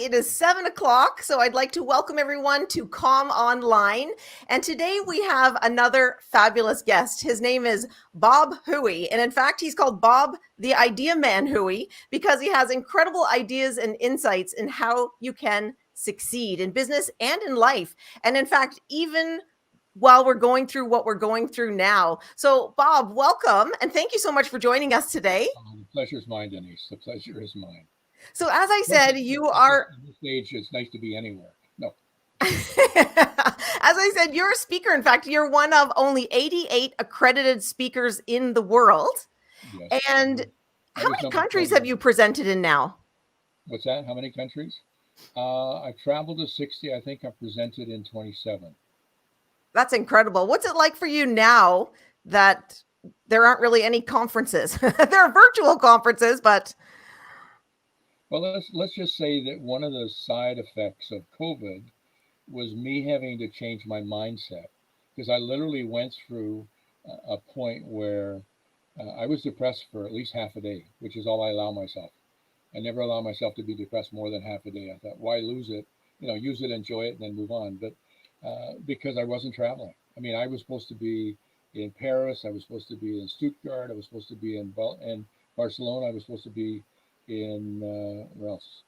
It is 7 o'clock, so I'd like to welcome everyone to Calm Online. And today we have another fabulous guest. His name is Bob Huey. And in fact, he's called Bob the Idea Man Huey because he has incredible ideas and insights in how you can succeed in business and in life. And in fact, even while we're going through what we're going through now. So, Bob, welcome. And thank you so much for joining us today. The pleasure is mine, Denise. The pleasure is mine. So, as I Plus, said, you are at this age, it's nice to be anywhere. No, as I said, you're a speaker. In fact, you're one of only 88 accredited speakers in the world. yes. And I how was many number countries have 20. you presented in now? What's that? How many countries? I've traveled to 60. I think I've presented in 27. That's incredible. What's it like for you now that there aren't really any conferences? There are virtual conferences, but Well, let's just say that one of the side effects of COVID was me having to change my mindset because I literally went through a point where I was depressed for at least half a day, which is all I allow myself. I never allow myself to be depressed more than half a day. I thought, why lose it? Use it, enjoy it, and then move on. But because I wasn't traveling. I mean, I was supposed to be in Paris. I was supposed to be in Stuttgart. I was supposed to be in Barcelona. I was supposed to be in where else?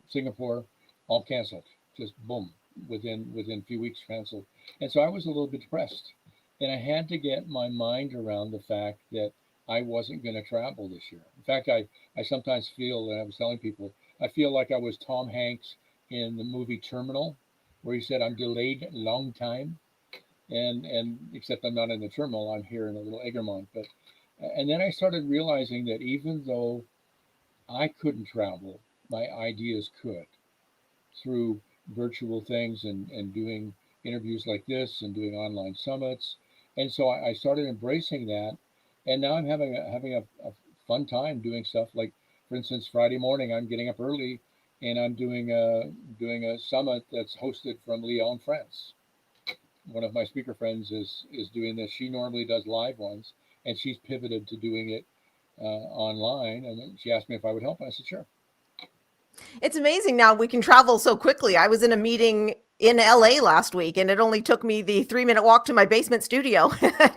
Singapore. All canceled. Just boom. Within a few weeks, canceled. And so I was a little bit depressed, and I had to get my mind around the fact that I wasn't going to travel this year. In fact, I sometimes feel, and I was telling people, I feel like I was Tom Hanks in the movie Terminal, where he said, "I'm delayed a long time," and except I'm not in the terminal, I'm here in a little Egremont. But and then I started realizing that even though I couldn't travel, my ideas could through virtual things and doing interviews like this and doing online summits. And so I started embracing that, and now I'm having a fun time doing stuff like, for instance, Friday morning I'm getting up early and I'm doing a summit that's hosted from Lyon, France. One of my speaker friends is doing this. She normally does live ones, and she's pivoted to doing it online. And then she asked me if I would help, and I said sure. it's amazing now we can travel so quickly. I was in a meeting in LA last week, and it only took me the 3-minute walk to my basement studio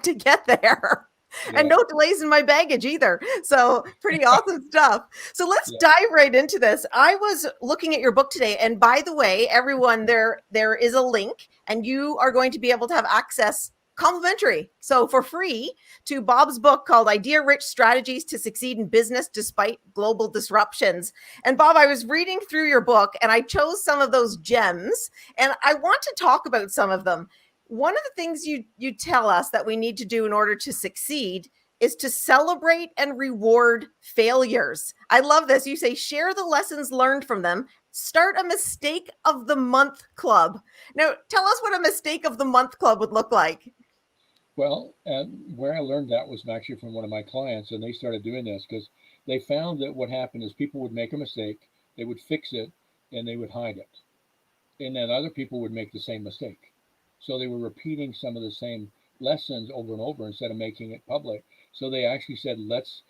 to get there. And Yeah, no delays in my baggage either. So pretty awesome stuff. So let's yeah. dive right into this. I was looking at your book today, and by the way, everyone, there is a link, and you are going to be able to have access complimentary, so for free, to Bob's book called Idea Rich Strategies to Succeed in Business Despite Global Disruptions. And Bob, I was reading through your book and I chose some of those gems, and I want to talk about some of them. One of the things you tell us that we need to do in order to succeed is to celebrate and reward failures. I love this. You say share the lessons learned from them. Start a mistake of the month club. Now, tell us what a mistake of the month club would look like. Well, where I learned that was actually from one of my clients, and they started doing this because they found that what happened is people would make a mistake, they would fix it, and they would hide it, and then other people would make the same mistake. So they were repeating some of the same lessons over and over instead of making it public. So they actually said, let's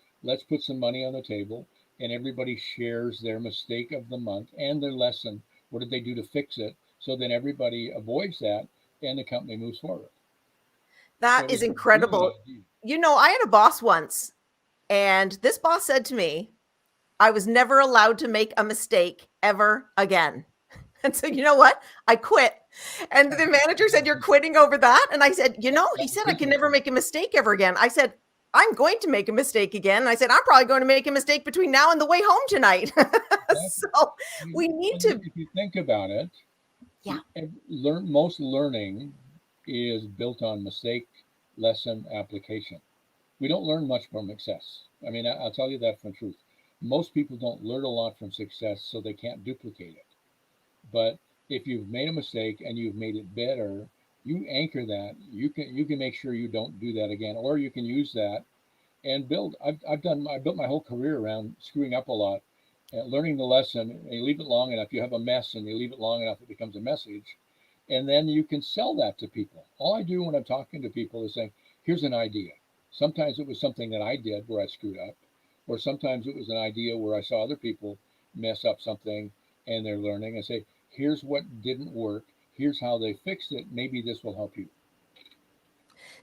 put some money on the table, and everybody shares their mistake of the month and their lesson. What did they do to fix it? So then everybody avoids that, and the company moves forward. So That it is was a brilliant incredible. idea. I had a boss once, and this boss said to me, I was never allowed to make a mistake ever again. And so, you know what? I quit. And the manager said, "You're quitting over that?" And I said, he That was said, "I his can never mistake. make a mistake ever again." I said, "I'm going to make a mistake again." And I said, "I'm probably going to make a mistake between now and the way home tonight." Exactly. So we need Well, to, if you think about it, yeah, most learning is built on mistake, lesson, application. We don't learn much from success. I mean, I'll tell you that from truth. Most people don't learn a lot from success, so they can't duplicate it. But if you've made a mistake and you've made it better, you anchor that. You can make sure you don't do that again, or you can use that and build. I built my whole career around screwing up a lot, learning the lesson. And you leave it long enough, you have a mess, and you leave it long enough, it becomes a message, and then you can sell that to people. All I do when I'm talking to people is saying, "Here's an idea." Sometimes it was something that I did where I screwed up, or sometimes it was an idea where I saw other people mess up something, and they're learning and say, here's what didn't work. Here's how they fixed it. Maybe this will help you.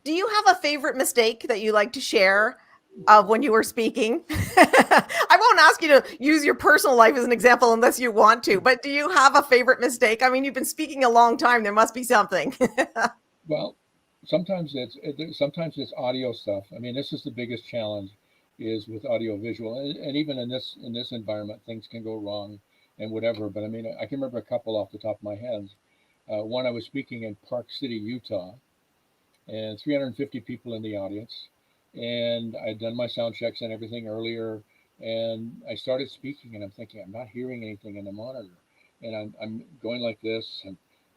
Do you have a favorite mistake that you like to share of when you were speaking? I won't ask you to use your personal life as an example unless you want to, but do you have a favorite mistake? I mean, you've been speaking a long time. There must be something. Well, sometimes it's audio stuff. I mean, this is the biggest challenge is with audio visual, and even in this environment, things can go wrong and whatever. But I mean, I can remember a couple off the top of my head. One, I was speaking in Park City, Utah, and 350 people in the audience, and I'd done my sound checks and everything earlier, and I started speaking, and I'm thinking I'm not hearing anything in the monitor, and I'm going like this,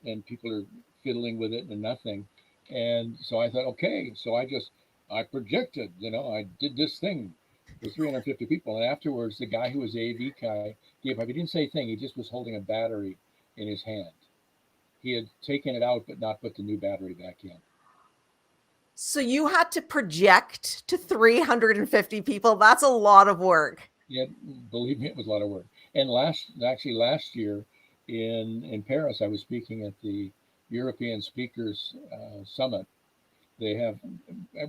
and people are fiddling with it and nothing. And so I thought, okay, so I projected, I did this thing with 350 people. And afterwards, the guy who was the AV guy gave up. He didn't say a thing. He just was holding a battery in his hand. He had taken it out, but not put the new battery back in. So you had to project to 350 people. That's a lot of work. Yeah, believe me, it was a lot of work. And last year in Paris, I was speaking at the European Speakers Summit. They have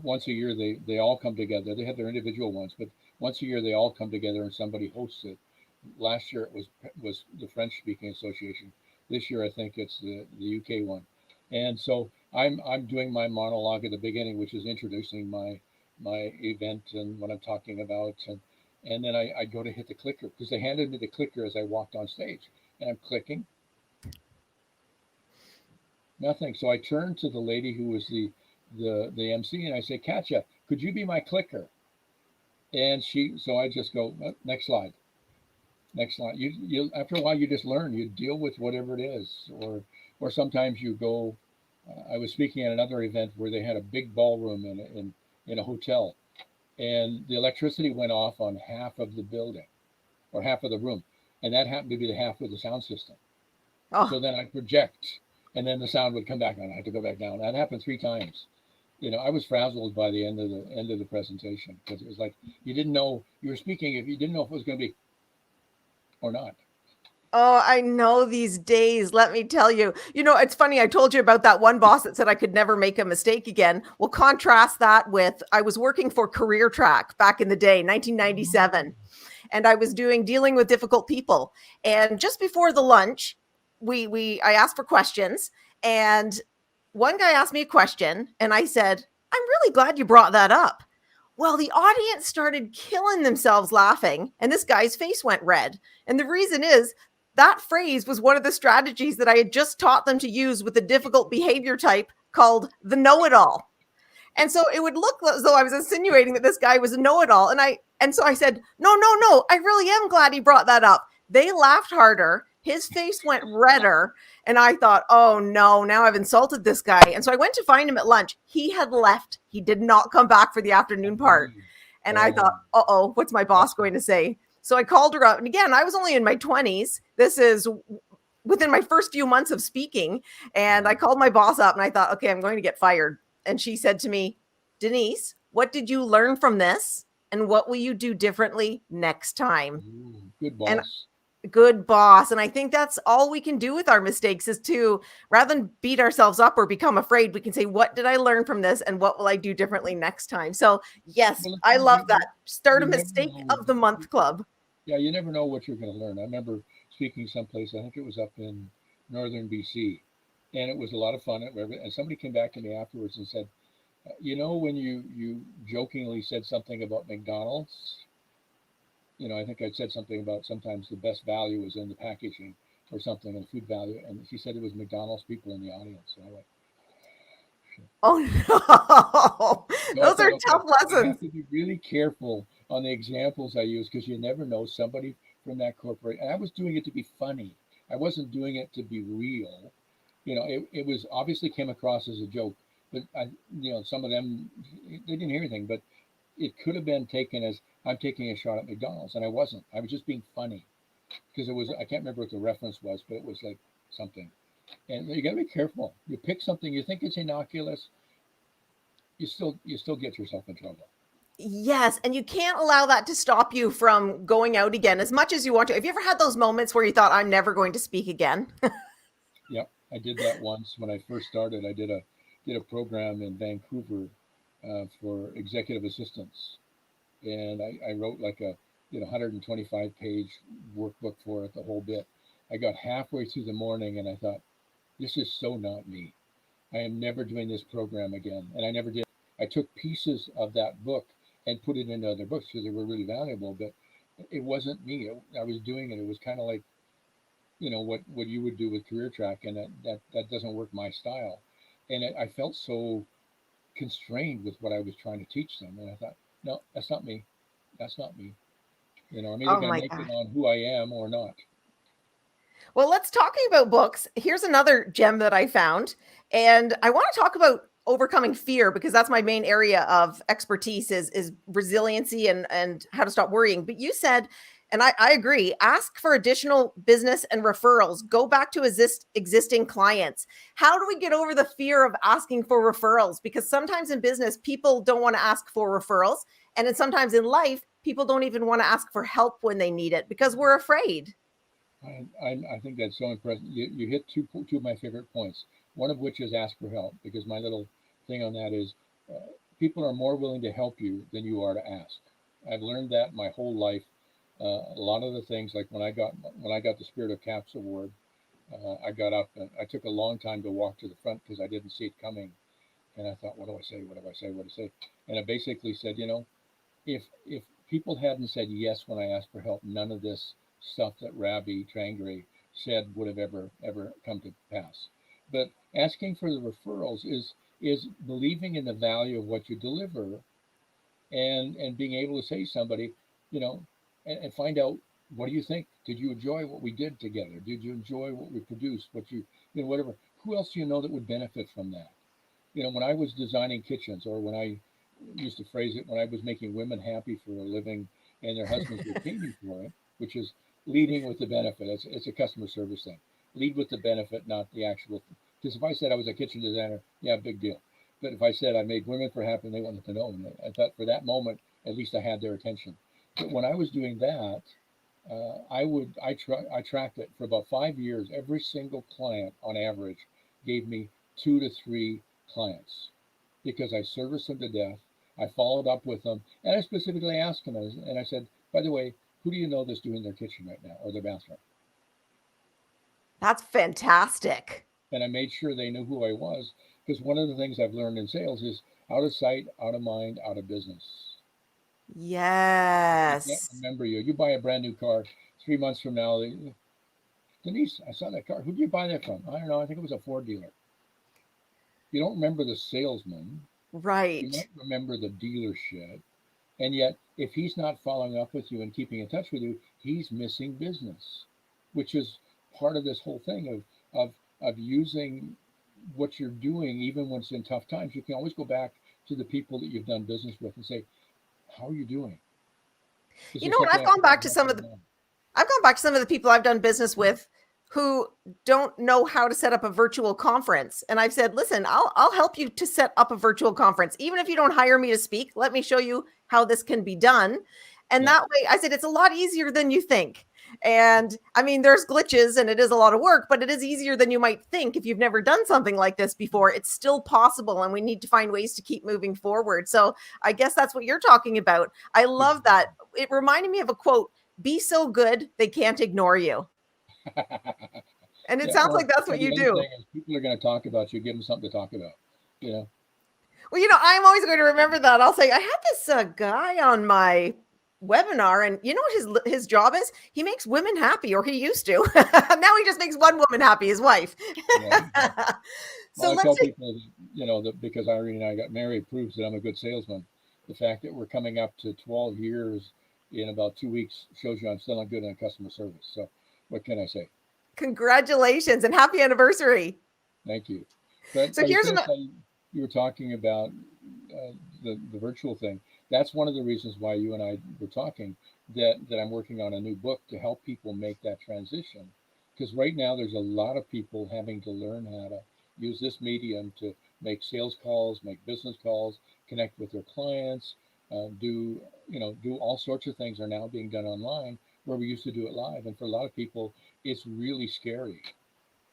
once a year they all come together. They have their individual ones, but once a year they all come together and somebody hosts it. Last year it was the French Speaking Association. This year I think it's the UK one. And so I'm doing my monologue at the beginning, which is introducing my event and what I'm talking about, and then I go to hit the clicker because they handed me the clicker as I walked on stage, and I'm clicking nothing. So I turned to the lady who was the MC, and I say, Katja, could you be my clicker? And so I just go, next slide, next slide. You after a while you just learn. You deal with whatever it is, or sometimes you go. I was speaking at another event where they had a big ballroom in a hotel, and the electricity went off on half of the building or half of the room, and that happened to be the half of the sound system. Oh, So then I project, and then the sound would come back on. I had to go back down. That happened 3 times. I was frazzled by the end of the presentation because it was like you didn't know you were speaking if you didn't know if it was going to be or not. oh, I know these days. Let me tell you. It's funny. I told you about that one boss that said I could never make a mistake again. Well, contrast that with I was working for Career Track back in the day, 1997, and I was dealing with difficult people. And just before the lunch, I asked for questions, and one guy asked me a question, and I said, "I'm really glad you brought that up." Well, the audience started killing themselves laughing, and this guy's face went red. And the reason is that phrase was one of the strategies that I had just taught them to use with a difficult behavior type called the know it all. And so it would look as though I was insinuating that this guy was a know-it-all. And so I said, no, no, no, I really am glad he brought that up. They laughed harder. His face went redder. And I thought, oh no, now I've insulted this guy. And so I went to find him at lunch. He had left. He did not come back for the afternoon part. And I thought, uh-oh, what's my boss going to say? So I called her up. And again, I was only in my 20s. This is within my first few months of speaking. And I called my boss up and I thought, okay, I'm going to get fired. And she said to me, Denise, what did you learn from this? And what will you do differently next time? Good And boss. good boss. And I think that's all we can do with our mistakes is to, rather than beat ourselves up or become afraid, we can say, what did I learn from this? And what will I do differently next time? So yes, Well, I love that. Start a you never mistake know. of the month club. Yeah, you never know what you're going to learn. I remember speaking someplace. I think it was up in northern BC, and it was a lot of fun. And somebody came back to me afterwards and said, when you jokingly said something about McDonald's, I think I said something about sometimes the best value is in the packaging or something and food value. And she said it was McDonald's people in the audience. And I went, shit. Oh no, So I those thought, are okay, tough I have lessons. to be really careful on the examples I use because you never know somebody from that corporate. And I was doing it to be funny. I wasn't doing it to be real. It was obviously came across as a joke, but some of them, they didn't hear anything, but it could have been taken as I'm taking a shot at McDonald's, and I wasn't. I was just being funny because it was. I can't remember what the reference was, but it was like something. And you got to be careful. You pick something you think it's innocuous, you still get yourself in trouble. Yes, and you can't allow that to stop you from going out again as much as you want to. Have you ever had those moments where you thought, I'm never going to speak again? Yep, I did that once when I first started. I did a program in Vancouver for executive assistants, and I wrote like a 125-page workbook for it, the whole bit. I got halfway through the morning and I thought, this is so not me. I am never doing this program again, and I never did. I took pieces of that book and put it into other books because they were really valuable, but it wasn't me. I was doing it. It was kind of like what you would do with career track, and that doesn't work my style. And I felt so constrained with what I was trying to teach them, and I thought, no, that's not me. That's not me. I'm either Oh going to my make it God. on who I am or not. Well, let's talking about books. Here's another gem that I found, and I want to talk about overcoming fear because that's my main area of expertise is resiliency and how to stop worrying. But you said, and I agree, ask for additional business and referrals. Go back to existing clients. How do we get over the fear of asking for referrals? Because sometimes in business, people don't want to ask for referrals, and then sometimes in life, people don't even want to ask for help when they need it because we're afraid. I think that's so impressive. You hit two of my favorite points. One of which is ask for help, because my little thing on that is people are more willing to help you than you are to ask. I've learned that my whole life. A lot of the things, like when I got the Spirit of Caps award, I got up and I took a long time to walk to the front because I didn't see it coming, and I thought, what do I say? What do I say? What do I say? And I basically said, if people hadn't said yes when I asked for help, none of this stuff that Rabbi Trangre said would have ever come to pass. But asking for the referrals is believing in the value of what you deliver, and being able to say to somebody, you know, and find out, what do you think? Did you enjoy what we did together? Did you enjoy what we produced? Whatever. Who else do you know that would benefit from that? When I was designing kitchens, or when I used to phrase it, when I was making women happy for a living and their husbands were paying me for it, which is leading with the benefit. It's a customer service thing. Lead with the benefit, not the actual. Because if I said I was a kitchen designer, yeah, big deal. But if I said I made women for happy, and they wanted to know, and I thought for that moment, at least I had their attention. But when I was doing that, I tracked it for about 5 years. Every single client, on average, gave me 2 to 3 clients because I serviced them to death. I followed up with them, and I specifically asked them, and I said, by the way, who do you know that's doing their kitchen right now or their bathroom? That's fantastic. And I made sure they knew who I was, because one of the things I've learned in sales is out of sight, out of mind, out of business. They can't Yes. remember you. You buy a brand new car 3 months from now. Denise, I saw that car. Who did you buy that from? I don't know. I think it was a Ford dealer. You don't remember the salesman. You Right. might remember the dealership. And yet, if he's not following up with you and keeping in touch with you, he's missing business, which is part of this whole thing of using what you're doing, even when it's in tough times. You can always go back to the people that you've done business with and say, "How are you doing?" Because You know there's what? something I think I've mentioned in mind. I've gone back to some of the people I've done business with who don't know how to set up a virtual conference. And I've said, listen, I'll help you to set up a virtual conference. Even if you don't hire me to speak, let me show you how this can be done. And Yeah, that way, I said, it's a lot easier than you think. And I mean, there's glitches and it is a lot of work, but it is easier than you might think if you've never done something like this before. It's still possible, and we need to find ways to keep moving forward. So I guess that's what you're talking about. I love that. exactly. It reminded me of a quote: be so good they can't ignore you. And it Yeah, sounds like that's or what you the other do. thing is, people are going to talk about you. Give them something to talk about. You know, Well, I'm always going to remember that. I'll say, I had this guy on my webinar, and you know what his job is? He makes women happy, or he used to. Now he just makes one woman happy, his wife. yeah, exactly. Well, So I let's tell say, people, that because Irene and I got married proves that I'm a good salesman. The fact that we're coming up to 12 years in about 2 weeks shows you I'm still good in customer service. So, what can I say? congratulations and happy anniversary. Thank you. But So I was here's going an to say, you were talking about the virtual thing. That's one of the reasons why you and I were talking, that I'm working on a new book to help people make that transition. Because right now there's a lot of people having to learn how to use this medium to make sales calls, make business calls, connect with their clients. do all sorts of things are now being done online where we used to do it live. And for a lot of people, it's really scary.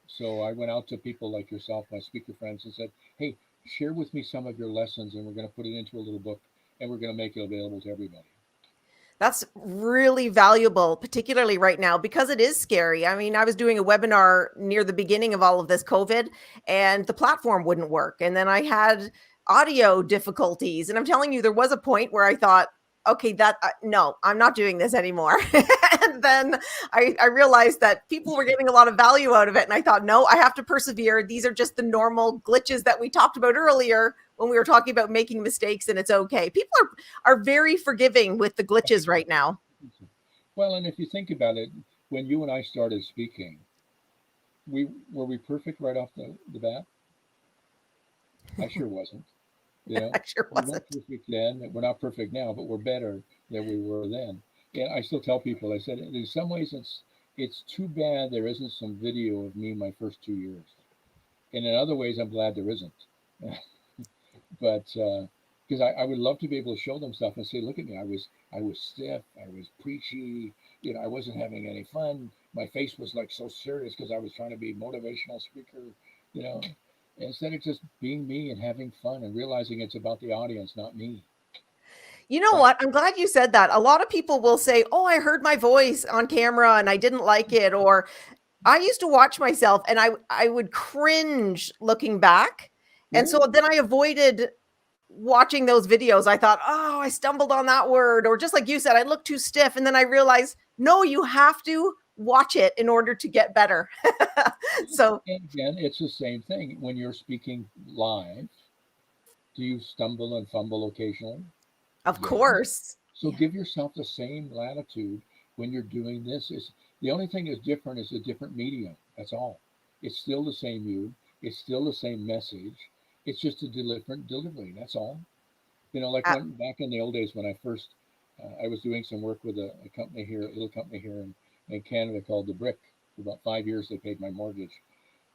So I went out to people like yourself, my speaker friends, and said, "Hey, share with me some of your lessons, and we're going to put it into a little book, and we're going to make it available to everybody." That's really valuable, particularly right now, because it is scary. I mean, I was doing a webinar near the beginning of all of this COVID, and the platform wouldn't work. And then I had audio difficulties. And I'm telling you, there was a point where I thought, okay, no, I'm not doing this anymore. And then I realized that people were getting a lot of value out of it. And I thought, no, I have to persevere. These are just the normal glitches that we talked about earlier when we were talking about making mistakes, and it's okay. People are very forgiving with the glitches right now. Well, and if you think about it, when you and I started speaking, we perfect right off the bat? I sure wasn't. You know, I sure we weren't wasn't. perfect then. We're not perfect now, but we're better than we were then. And I still tell people, I said, in some ways, it's too bad there isn't some video of me my first 2 years. And in other ways, I'm glad there isn't. But because I would love to be able to show them stuff and say, look at me, I was stiff, I was preachy, I wasn't having any fun. My face was like so serious because I was trying to be a motivational speaker, you know, instead of just being me and having fun and realizing it's about the audience, not me. You know That, what? I'm glad you said that. A lot of people will say, "Oh, I heard my voice on camera and I didn't like it," or I used to watch myself and I would cringe looking back. And yeah, so then I avoided watching those videos. I thought, "Oh, I stumbled on that word," or just like you said, I look too stiff, and then I realized, "No, you have to watch it in order to get better." So, and again, it's the same thing. When you're speaking live, do you stumble and fumble occasionally? of Yeah. course. So Yeah. give yourself the same latitude when you're doing this. Is the only thing that's different is a different medium. That's all. It's still the same you. It's still the same message. It's just a different delivery. That's all. Like Uh, when back in the old days when I first, I was doing some work with a company here, a little company here in Canada called The Brick. For about 5 years, they paid my mortgage,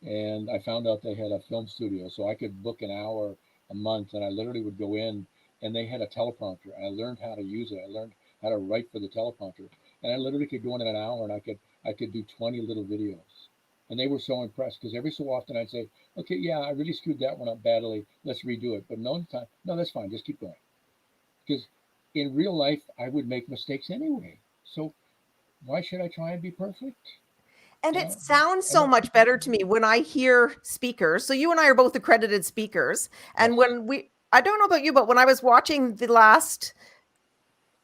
and I found out they had a film studio, so I could book an hour a month, and I literally would go in, and they had a teleprompter. I learned how to use it. I learned how to write for the teleprompter, and I literally could go in an hour, and I could do 20 little videos, and they were so impressed because every so often I'd say, okay, yeah, I really screwed that one up badly. Let's redo it. But no time, no, that's fine. Just keep going. Because in real life, I would make mistakes anyway. So why should I try and be perfect? and You it know, sounds I'm so not much perfect. better to me when I hear speakers. So you and I are both accredited speakers. And Yes, I don't know about you, but when I was watching the last,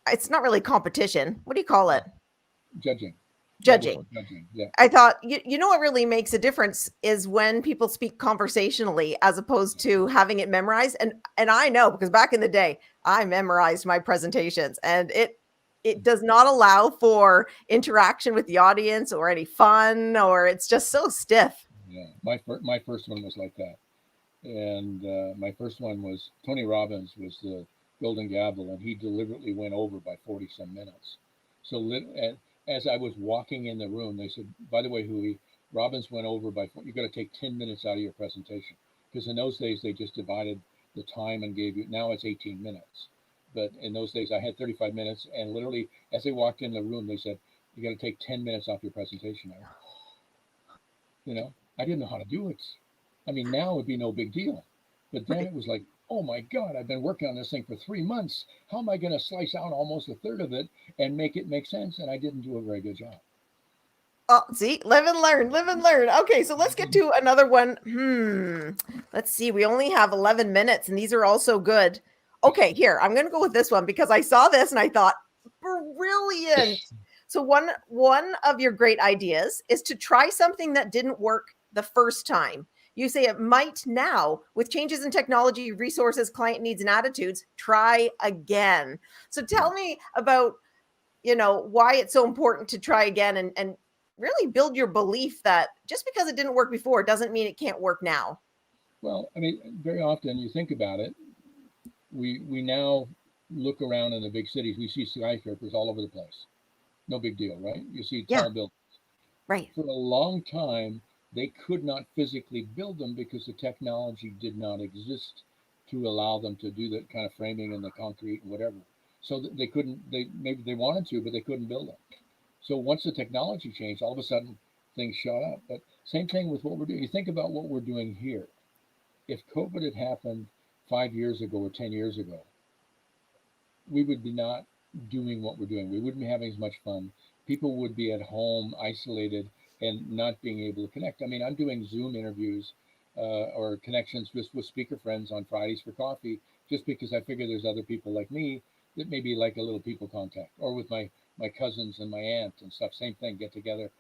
it's not really competition. What do you call it? judging. That was Judging. judging. Yeah. I thought, you know what really makes a difference is when people speak conversationally as opposed to having it memorized. And I know because back in the day, I memorized my presentations, and it does not allow for interaction with the audience or any fun, or it's just so stiff. Yeah. My first one was like that, and my first one was Tony Robbins was the Golden Gavel, and he deliberately went over by 40 some minutes. So as I was walking in the room, they said, "By the way, Huey, Robbins went over by you got to take 10 minutes out of your presentation because in those days they just divided the time and gave you now it's 18 minutes." But in those days, I had 35 minutes, and literally, as they walked in the room, they said, "You got to take 10 minutes off your presentation." I didn't know how to do it. I mean, now it'd be no big deal. But then Right. it was like, oh my God, I've been working on this thing for 3 months. How am I going to slice out almost a third of it and make it make sense? And I didn't do a very good job. Oh, see, live and learn, live and learn. Okay, so let's get to another one. Let's see. We only have 11 minutes, and these are also good. Okay, here, I'm going to go with this one because I saw this and I thought, brilliant. So one of your great ideas is to try something that didn't work the first time. You say it might now with changes in technology, resources, client needs, and attitudes. Try again. So Yeah. tell me about why it's so important to try again and really build your belief that just because it didn't work before doesn't mean it can't work now. Well, I mean, very often you think about it, we now look around in the big cities, we see skyscrapers all over the place. No big deal, right? You see Yeah, tall buildings. right. For a long time, they could not physically build them because the technology did not exist to allow them to do that kind of framing and the concrete and whatever. So they couldn't, they maybe they wanted to, but they couldn't build it. So once the technology changed, all of a sudden things shot up. But same thing with what we're doing. You think about what we're doing here. If COVID had happened 5 years ago or 10 years ago, we would be not doing what we're doing. We wouldn't be having as much fun. People would be at home, isolated, and not being able to connect. I mean, I'm doing Zoom interviews or connections with speaker friends on Fridays for coffee, just because I figure there's other people like me that maybe like a little people contact, or with my cousins and my aunt and stuff. Same thing, get together.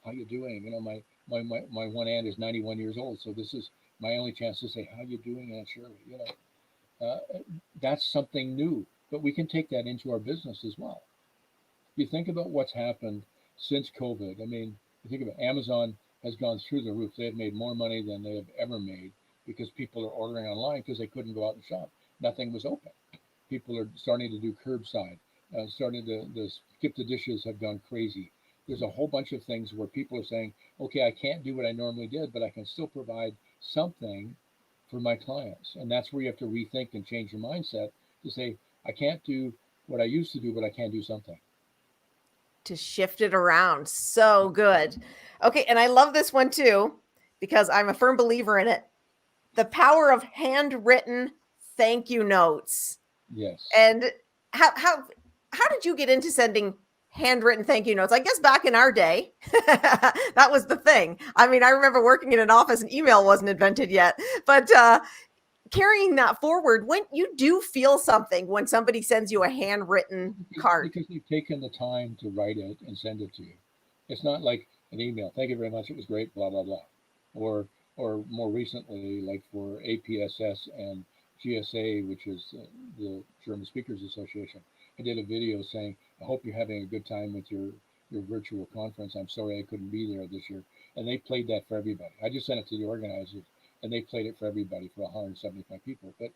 How you doing? You know, my one aunt is 91 years old, so this is my only chance to say, how you doing, Aunt Shirley? You know, that's something new, but we can take that into our business as well. If you think about what's happened since COVID, I mean, you think about Amazon has gone through the roof. They have made more money than they have ever made because people are ordering online because they couldn't go out and shop. Nothing was open. People are starting to do curbside, starting to the skip the dishes have gone crazy. There's a whole bunch of things where people are saying, okay, I can't do what I normally did, but I can still provide something for my clients. And that's where you have to rethink and change your mindset to say, I can't do what I used to do, but I can do something. To shift it around. So good. Okay. And I love this one too, because I'm a firm believer in it. The power of handwritten thank you notes. Yes. And how did you get into sending handwritten thank you notes? I guess back in our day, that was the thing. I mean, I remember working in an office and email wasn't invented yet, but carrying that forward, when you do feel something when somebody sends you a handwritten card. Because they've taken the time to write it and send it to you. It's not like an email. Thank you very much. It was great. Blah blah blah. Or more recently, like for APSS and GSA, which is the German Speakers Association, I did a video saying, I hope you're having a good time with your virtual conference. I'm sorry I couldn't be there this year. And they played that for everybody. I just sent it to the organizers, and they played it for everybody, for 175 people. But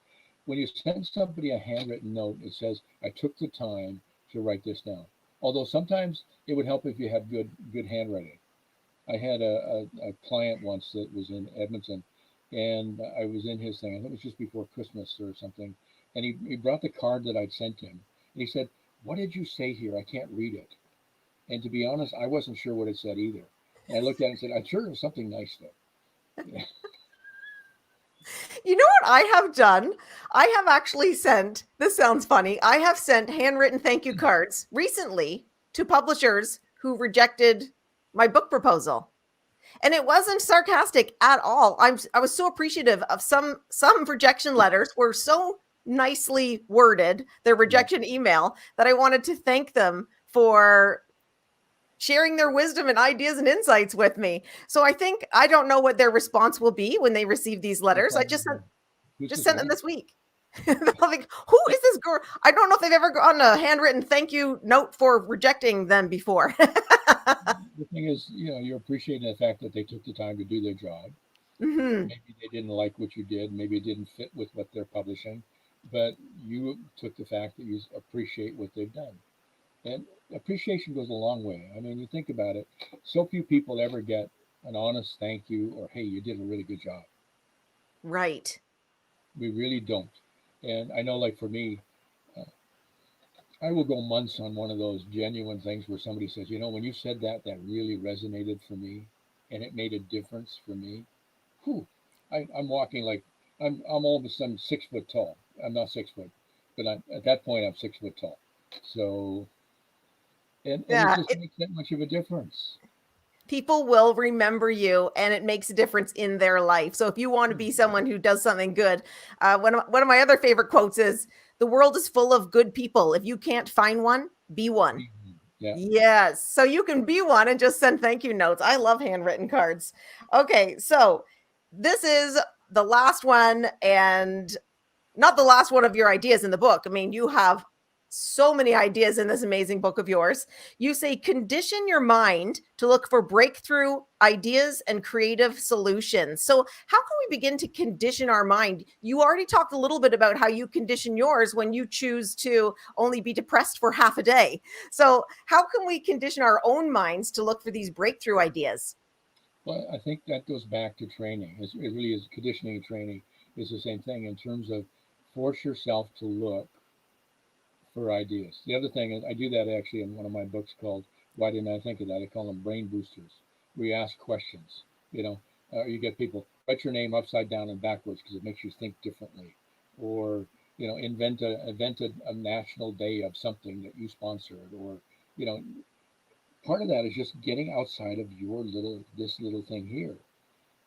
when you send somebody a handwritten note, it says, I took the time to write this down. Although sometimes it would help if you have good handwriting. I had a client once that was in Edmonton, and I was in his thing. I think it was just before Christmas or something. And he brought the card that I'd sent him. And he said, what did you say here? I can't read it. And to be honest, I wasn't sure what it said either. And I looked at it and said, I'm sure it was something nice though. Yeah. You know what I have done? I have actually sent, this sounds funny, I have sent handwritten thank you cards recently to publishers who rejected my book proposal. And it wasn't sarcastic at all. I was so appreciative of some rejection letters were so nicely worded, their rejection email, that I wanted to thank them for sharing their wisdom and ideas and insights with me. So I don't know what their response will be when they receive these letters. I just sent them this week. They're like, who is this girl? I don't know if they've ever gotten a handwritten thank you note for rejecting them before. The thing is, you're appreciating the fact that they took the time to do their job. Mm-hmm. Maybe they didn't like what you did. Maybe it didn't fit with what they're publishing, but you took the fact that you appreciate what they've done. And appreciation goes a long way. I mean, you think about it, so few people ever get an honest thank you or, hey, you did a really good job. Right. We really don't. And I know, like for me, I will go months on one of those genuine things where somebody says, when you said that, that really resonated for me and it made a difference for me. Whew, I'm walking like I'm all of a sudden 6 foot tall. I'm not 6 foot, but at that point I'm 6 foot tall. So, and it just makes that much of a difference. People will remember you, and it makes a difference in their life. So if you want to be someone who does something good, one of my other favorite quotes is, the world is full of good people. If you can't find one, be one. Yeah. Yes. So you can be one and just send thank you notes. I love handwritten cards. Okay. So this is the last one, and not the last one of your ideas in the book. I mean, you have so many ideas in this amazing book of yours. You say, condition your mind to look for breakthrough ideas and creative solutions. So how can we begin to condition our mind? You already talked a little bit about how you condition yours when you choose to only be depressed for half a day. So how can we condition our own minds to look for these breakthrough ideas? Well, I think that goes back to training. It really is conditioning and training is the same thing in terms of force yourself to look for ideas. The other thing is, I do that actually in one of my books called "Why Didn't I Think of That?" I call them brain boosters. We ask questions. You know, you get people write your name upside down and backwards because it makes you think differently, or invent a national day of something that you sponsored, or you know, part of that is just getting outside of your little thing here.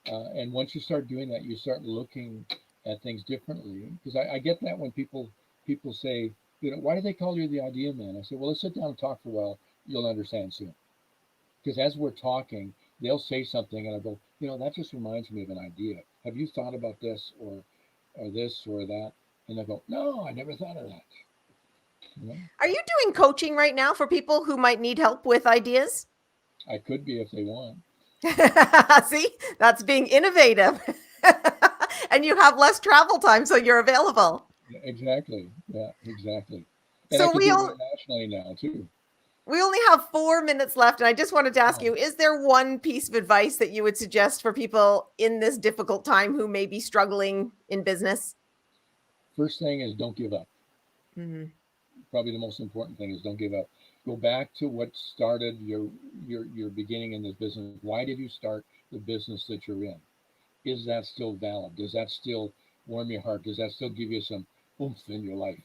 And once you start doing that, you start looking at things differently. Because I get that when people say, why do they call you the idea man? I say, well, let's sit down and talk for a while. You'll understand soon. Because as we're talking, they'll say something, and I go, that just reminds me of an idea. Have you thought about this or this or that? And they go, no, I never thought of that. You know, Are you doing coaching right now for people who might need help with ideas? I could be if they want. See, that's being innovative. And you have less travel time, so you're available. Yeah, exactly. Yeah, exactly. And I So could we do it all internationally now too. we only have 4 minutes left, and I just wanted to ask Oh, you: is there one piece of advice that you would suggest for people in this difficult time who may be struggling in business? first thing is don't give up. Mhm. Probably the most important thing is don't give up. Go back to what started your beginning in this business. Why did you start the business that you're in? Is that still valid? Does that still warm your heart? Does that still give you some oomph in your life?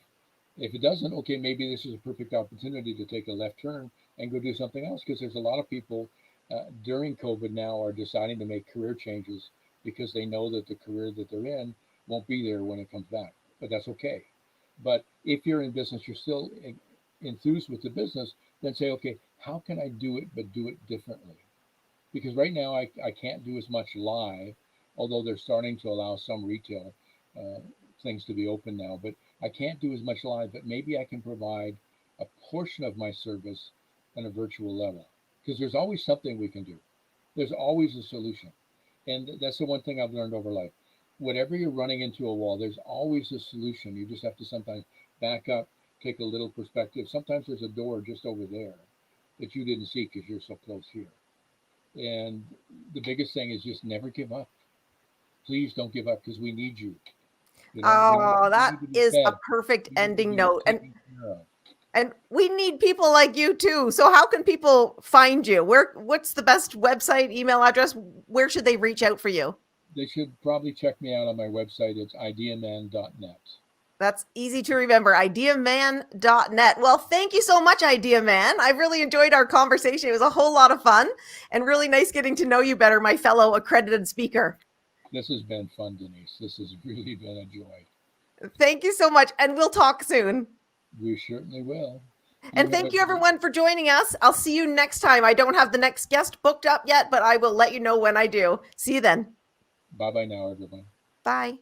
If it doesn't, okay, maybe this is a perfect opportunity to take a left turn and go do something else. Because there's a lot of people during COVID now are deciding to make career changes because they know that the career that they're in won't be there when it comes back. But that's okay. But if you're in business, you're still enthused with the business, then say, okay, how can I do it but do it differently? Because right now I can't do as much live, although they're starting to allow some retail uh, things to be open now. But I can't do as much live, but maybe I can provide a portion of my service on a virtual level. Because there's always something we can do. There's always a solution. And that's the one thing I've learned over life. Whatever you're running into a wall, there's always a solution. You just have to sometimes back up, take a little perspective. Sometimes there's a door just over there that you didn't see because you're so close here. And the biggest thing is just never give up. Please don't give up because we need you. Oh, You that need to be is a fed. perfect You need to ending be note. And taken care of. and we need people like you too. So how can people find you? What's the best website, email address? Where should they reach out for you? They should probably check me out on my website. It's ideaman.net. That's easy to remember. Ideaman.net. Well, thank you so much, Idea Man. I really enjoyed our conversation. It was a whole lot of fun and really nice getting to know you better, my fellow accredited speaker. This has been fun, Denise. This has really been a joy. Thank you so much, and we'll talk soon. We certainly will. You And have a thank you, great everyone, for joining us. I'll see you next time. I don't have the next guest booked up yet, but I will let you know when I do. See you then. bye bye now, everyone. Bye.